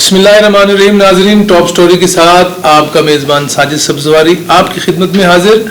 बिस्मिल्लाहिर्रहमानिर्रहीम। नाजरीन, top story के साथ आपका मेजबान साजिद सब्जवारी आपकी खिदमत में हाजिर।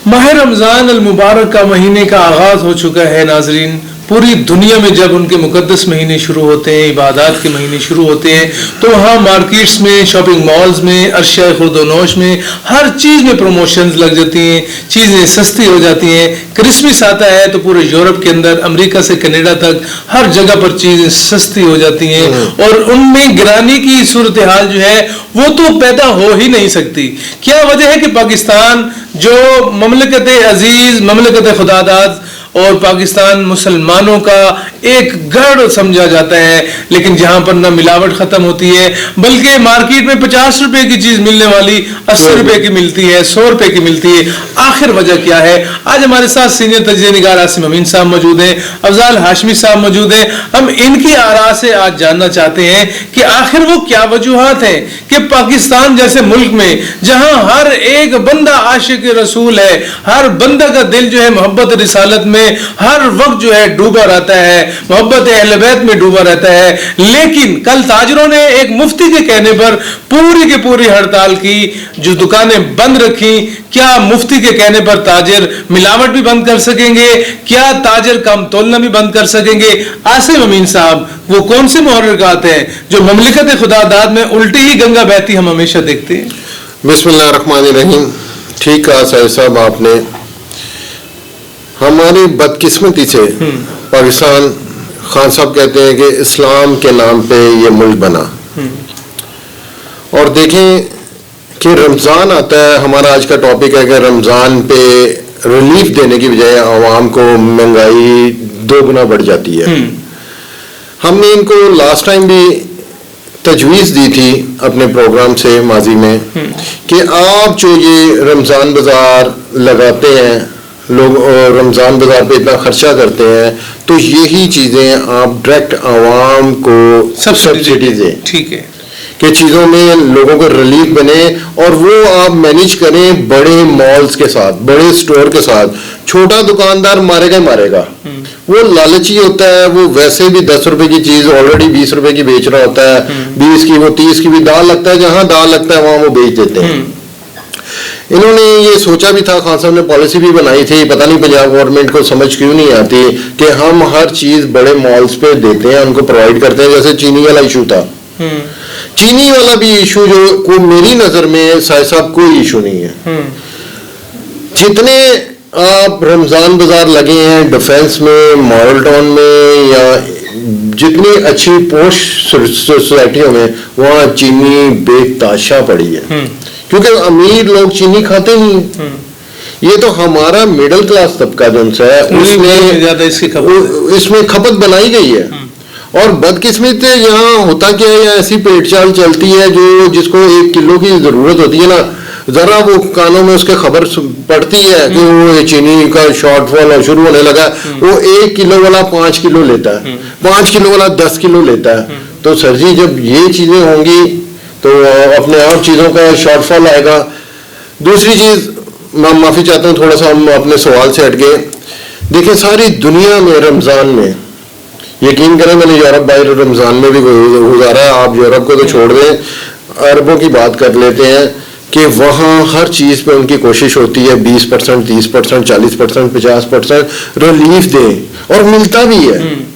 माह रमजान अल मुबारक का महीने का आगाज हो चुका है। नाजरीन, पूरी दुनिया में जब उनके मुकद्दस महीने शुरू होते हैं, इबादत के महीने शुरू होते हैं, तो वहाँ मार्केट्स में, शॉपिंग मॉल्स में, अरशा खुर्दोनोश में हर चीज़ में प्रमोशंस लग जाती हैं, चीज़ें सस्ती हो जाती हैं। क्रिसमस आता है तो पूरे यूरोप के अंदर, अमेरिका से कनाडा तक हर जगह पर चीज़ें सस्ती हो जाती हैं और उनमें गिरानी की सूरत हाल जो है वो तो पैदा हो ही नहीं सकती। क्या वजह है कि पाकिस्तान जो ममलकत अजीज, ममलकत खुदादाद और पाकिस्तान मुसलमानों का एक गढ़ समझा जाता है, लेकिन जहां पर ना मिलावट खत्म होती है, बल्कि मार्केट में 50 रुपए की चीज मिलने वाली 80 रुपए की मिलती है, 100 रुपए की मिलती है। आखिर वजह क्या है? आज हमारे साथ सीनियर तजज़िया निगार आसिम अमीन साहब मौजूद हैं, अफजाल हाशमी साहब मौजूद हैं। हम इनकी आरा से आज जानना चाहते हैं कि आखिर वो क्या वजूहात हैं कि पाकिस्तान जैसे मुल्क में जहां हर एक बंदा आशिक रसूल है, हर बंदा का दिल जो है मोहब्बत रिसालत में हर वक्त जो है डूबा रहता है, मोहब्बत अहले बैत में डूबा रहता है, लेकिन कल ताजरों ने एक मुफ्ती के कहने पर पूरी की पूरी हड़ताल की, जो दुकानें बंद रखी। क्या मुफ्ती के कहने पर ताजिर मिलावट भी बंद कर सकेंगे? क्या ताजिर कम तोलना भी बंद कर सकेंगे? आसिम अमीन साहब, वो कौन से मुहर्रिकात हैं जो ममलिकत खुदादाद में उल्टी ही गंगा बहती हम हमेशा देखते हैं? बिस्मिल्लाहिर्रहमानिर्रहीम। ठीक कहा साहब आपने। हमारी बदकिस्मती से पाकिस्तान, खान साहब कहते हैं कि इस्लाम के नाम पे ये मुल्क बना, और देखें कि रमज़ान आता है। हमारा आज का टॉपिक है कि रमज़ान पे रिलीफ देने की बजाय आवाम को महंगाई 2 गुना बढ़ जाती है। हमने इनको लास्ट टाइम भी तजवीज़ दी थी अपने प्रोग्राम से माजी में कि आप जो ये रमज़ान बाज़ार लगाते हैं, लोग रमज़ान बाज़ार पे इतना खर्चा करते हैं, तो यही चीज़ें आप डायरेक्ट आवाम को सब्सिडी दें। ठीक है कि चीज़ों में लोगों को रिलीफ बने, और वो आप मैनेज करें बड़े मॉल्स के साथ, बड़े स्टोर के साथ। छोटा दुकानदार मारेगा, वो लालची होता है, वो वैसे भी 10 रुपए की चीज़ ऑलरेडी 20 रुपए की बेच रहा होता है, 20 की, वो 30 की भी। दाल लगता है, जहाँ दाल लगता है वहाँ वो बेच देते हैं। इन्होंने ये सोचा भी था, खान साहब ने पॉलिसी भी बनाई थी, पता नहीं पंजाब गवर्नमेंट को समझ क्यों नहीं आती कि हम हर चीज बड़े मॉल्स पे देते हैं, उनको प्रोवाइड करते हैं। जैसे चीनी वाला इशू था, चीनी वाला भी इशू जो को मेरी नजर में साहब कोई इशू नहीं है। जितने आप रमजान बाजार लगे हैं डिफेंस में, मॉडल टाउन में, या जितनी अच्छी पोस्ट सोसाइटियों में, वहाँ चीनी बेताशा पड़ी है, क्योंकि अमीर लोग चीनी खाते नहीं। ये तो हमारा मिडिल क्लास तबका जो है उसमें ज्यादा इसमें खपत बनाई गई है। और बदकिस्मत यहाँ होता क्या है, ऐसी पेट चाल चलती है जो जिसको 1 किलो की जरूरत होती है ना, जरा वो कानों में उसके खबर पड़ती है कि वो चीनी का शॉर्टफॉल शुरू होने लगा, वो 1 किलो वाला 5 किलो लेता है, 5 किलो वाला 10 किलो लेता है। तो सर जी, जब ये चीजें होंगी तो अपने आप चीज़ों का शॉर्टफॉल आएगा। दूसरी चीज़, मैं माफ़ी चाहता हूँ, थोड़ा सा हम अपने सवाल से हटके देखें। सारी दुनिया में रमज़ान में, यकीन करें मैंने यूरोप बाहर रमज़ान में भी गुजारा है, आप यूरोप को तो छोड़ दें, अरबों की बात कर लेते हैं कि वहाँ हर चीज़ पे उनकी कोशिश होती है 20%, 30%, 40%, 50% रिलीफ दें, और मिलता भी है।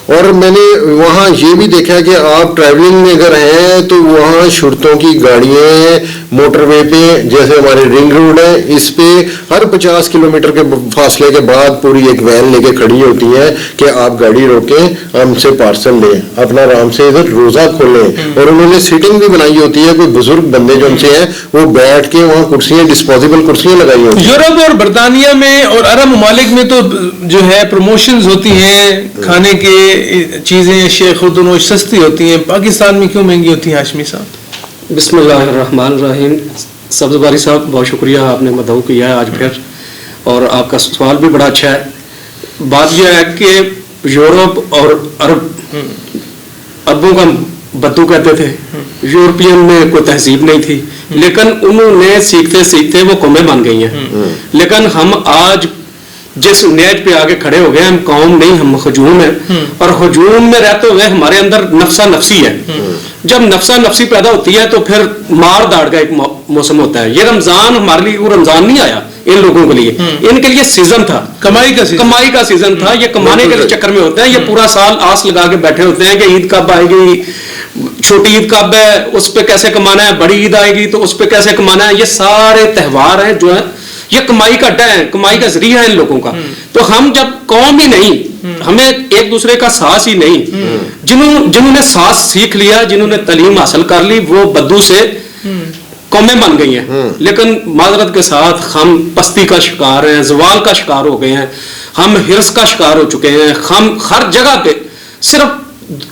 और मैंने वहाँ ये भी देखा कि आप ट्रैवलिंग में अगर हैं तो वहाँ शुरतों की गाड़ियाँ मोटरवे पे, जैसे हमारे रिंग रोड है, इस पे हर 50 किलोमीटर के फासले के बाद पूरी एक वैन लेके खड़ी होती है कि आप गाड़ी रोकें, हमसे पार्सल लें, अपना आराम से इधर रोज़ा खोलें। और उन्होंने सीटिंग भी बनाई होती है, कोई बुजुर्ग बंदे जो उनसे हैं वो बैठ के वहाँ कुर्सियाँ, डिस्पोजेबल कुर्सियाँ लगाई होती हैं। यूरोप और बरतानिया में और अरब ममालिक में तो जो है प्रमोशंस होती हैं, खाने के चीज़ें शेख खुर्दोनोश सस्ती होती हैं। पाकिस्तान में क्यों महंगी होती हैं हाशमी साहब? बिस्मिल्लाहिर्रहमानिर्रहीम। सब्ज़बारी साहब, बहुत शुक्रिया, आपने मदऊ किया है आज फिर, और आपका सवाल भी बड़ा अच्छा है। बात यह है कि यूरोप और अरबों का बद्दू कहते थे, यूरोपियन में कोई तहजीब नहीं थी, लेकिन उन्होंने सीखते सीखते वो कौमें बन गई हैं। लेकिन हम आज जिस नेज पे आगे खड़े हो गए, हम कौम नहीं, हम हजूम है। और हजूम में रहते हुए हमारे अंदर नफ्सा नफसी है। जब नफ्सा नफसी पैदा होती है तो फिर मार दाड़ का एक मौसम होता है। ये रमजान हमारे लिए वो रमजान नहीं आया इन लोगों के लिए, इनके लिए सीजन था, कमाई का सीजन था। ये कमाने के चक्कर में होते हैं, ये पूरा साल आस लगा के बैठे होते हैं कि ईद कब आएगी, छोटी ईद कब है, उस पे कैसे कमाना है, बड़ी ईद आएगी तो उस पे कैसे कमाना है। ये सारे त्यौहार हैं जो है ये कमाई का अड्डा है, कमाई का जरिया है इन लोगों का। तो हम जब कौम ही नहीं, हमें एक दूसरे का साहस ही नहीं, जिन्होंने साहस सीख लिया, जिन्होंने तालीम हासिल कर ली, वो बद्दू से कौमें बन गई हैं। लेकिन माजरत के साथ हम पस्ती का शिकार हैं, जवाल का शिकार हो गए हैं, हम हिर्स का शिकार हो चुके हैं। हम हर जगह पे सिर्फ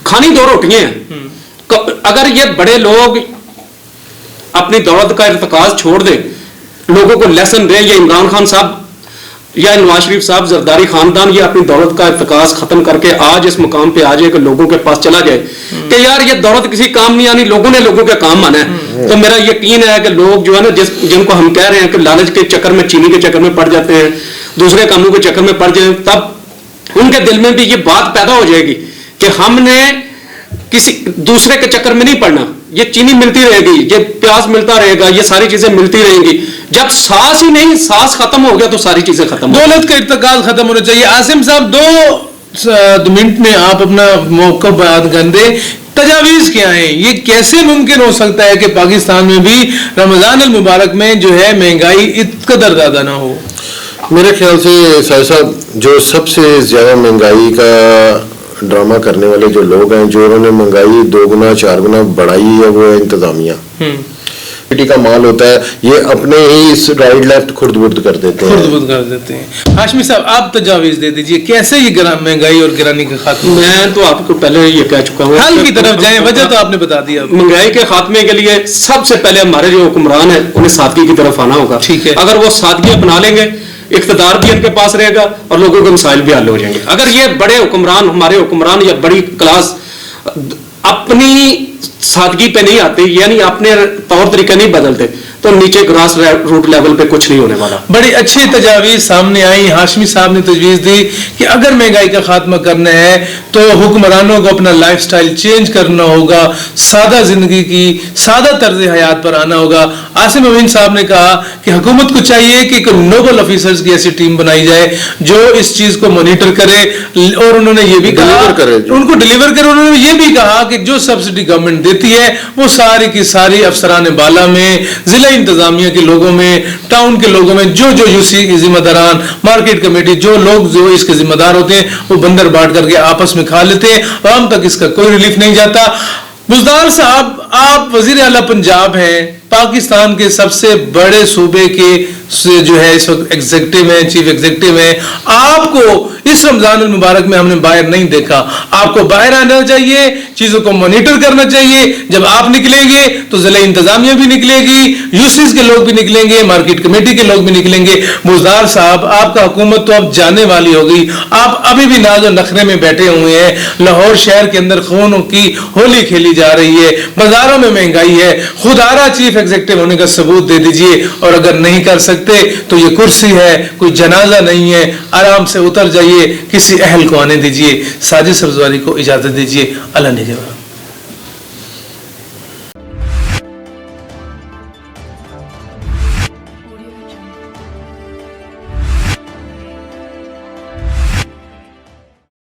खानी 2 रोटियां हैं। अगर ये बड़े लोग अपनी दौलत का इर्तिकाज छोड़ दें, लोगों को लेसन दें, ये इमरान खान साहब या नवाज शरीफ साहब, जरदारी खानदान, ये अपनी दौलत का इर्तिकाज खत्म करके आज इस मुकाम पे आ जाए कि लोगों के पास चला जाए कि यार ये दौलत किसी काम नहीं आनी, लोगों ने लोगों के काम आना है। तो मेरा यकीन है कि लोग जो है ना, जिनको हम कह रहे हैं कि लालच के चक्कर में, चीनी के चक्कर में पड़ जाते हैं, दूसरे कामों के चक्कर में पड़ जाए, तब उनके दिल में भी ये बात पैदा हो जाएगी कि हमने किसी दूसरे के चक्कर में नहीं पड़ना। ये चीनी मिलती रहेगी, ये प्याज मिलता रहेगा, ये सारी चीजें मिलती रहेंगी। जब सांस ही नहीं, सांस खत्म हो गया तो सारी चीजें खत्म, दौलत का इर्तिकाज खत्म होना चाहिए। आसिम साहब 2 मिनट में आप अपना मौका बयान कर दें, तजावीज क्या है, ये कैसे मुमकिन हो सकता है कि पाकिस्तान में भी रमजान अल मुबारक में जो है महंगाई इतना कदर ज्यादा ना हो? मेरे ख्याल से साहिब साहब, जो सबसे ज्यादा महंगाई का ड्रामा करने वाले जो लोग हैं, जो उन्होंने महंगाई 2 गुना 4 गुना बढ़ाई है, वो है इंतजामिया। का माल होता है, ये अपने ही इस राइट लेफ्ट खुर्द बुर्द कर देते हैं। हाशमी साहब आप तजावीज दे दीजिए, कैसे ये महंगाई और गिरानी का खात्मा? मैं तो आपको पहले ये कह चुका हूँ, हल की तरफ जाएं, वजह तो आपने बता दिया। महंगाई के खात्मे के लिए सबसे पहले हमारे जो हुक्मरान है उन्हें सादगी की तरफ आना होगा। ठीक है, अगर वो सादगी अपना लेंगे, इख्तिदार भी इनके पास रहेगा और लोगों के मसाइल भी हल हो जाएंगे। अगर ये बड़े हुक्मरान, हमारे हुक्मरान या बड़ी क्लास अपनी सादगी पे नहीं आते, यानी अपने तौर तरीके नहीं बदलते, तो नीचे ग्रास रूट लेवल पे कुछ नहीं होने वाला। बड़ी अच्छी तजावीज सामने आई। हाशमी साहब ने तजवीज दी कि अगर महंगाई का खात्मा करना है तो हुक्मरानों को अपना लाइफस्टाइल चेंज करना होगा, सादा जिंदगी की, सादा तर्ज हयात पर आना होगा। आसिम अमीन साहब ने कहा कि हुकूमत को चाहिए कि नोबल ऑफिसर्स की ऐसी टीम बनाई जाए जो इस चीज को मॉनिटर करे, और उन्होंने ये भी कहा उनको डिलीवर करे। उन्होंने ये भी कहा कि जो सब्सिडी गवर्नमेंट देती है वो सारी की सारी अफसरान बाला में, जिला इंतजामिया के लोगों में, टाउन के लोगों में, जो यूसी के जिम्मेदारान, मार्केट कमेटी, जो लोग जो इसके जिम्मेदार होते हैं, वो बंदर बांट करके आपस में खा लेते हैं। आवाम तक इसका कोई रिलीफ नहीं जाता। बुज़दार साहब, आप वजीर आला पंजाब हैं, पाकिस्तान के सबसे बड़े सूबे के जो है इस वक्त एग्जीक्यूटिव है, चीफ एग्जीक्यूटिव है। आपको इस रमजान मुबारक में हमने बाहर नहीं देखा। आपको बाहर आना चाहिए, चीजों को मॉनिटर करना चाहिए। जब आप निकलेंगे तो जिला इंतजामिया भी निकलेगी, यूसीज के लोग भी निकलेंगे, मार्केट कमेटी के लोग भी निकलेंगे। बुज़दार साहब, आपका हुकूमत तो अब जाने वाली हो गई। आप अभी भी नाज़ो नखरे में बैठे हुए हैं। लाहौर शहर के अंदर खूनों की होली खेली जा रही है, बाजारों में महंगाई है। खुदारा चीफ एग्जीक्यूटिव होने का सबूत दे दीजिए, और अगर नहीं कर सकते तो ये कुर्सी है, कोई जनाजा नहीं है। आराम से उतर जाइए, किसी अहल को आने दीजिए। साजिद सब्जवारी को इजाजत दीजिए। अल्लाह निगहबान।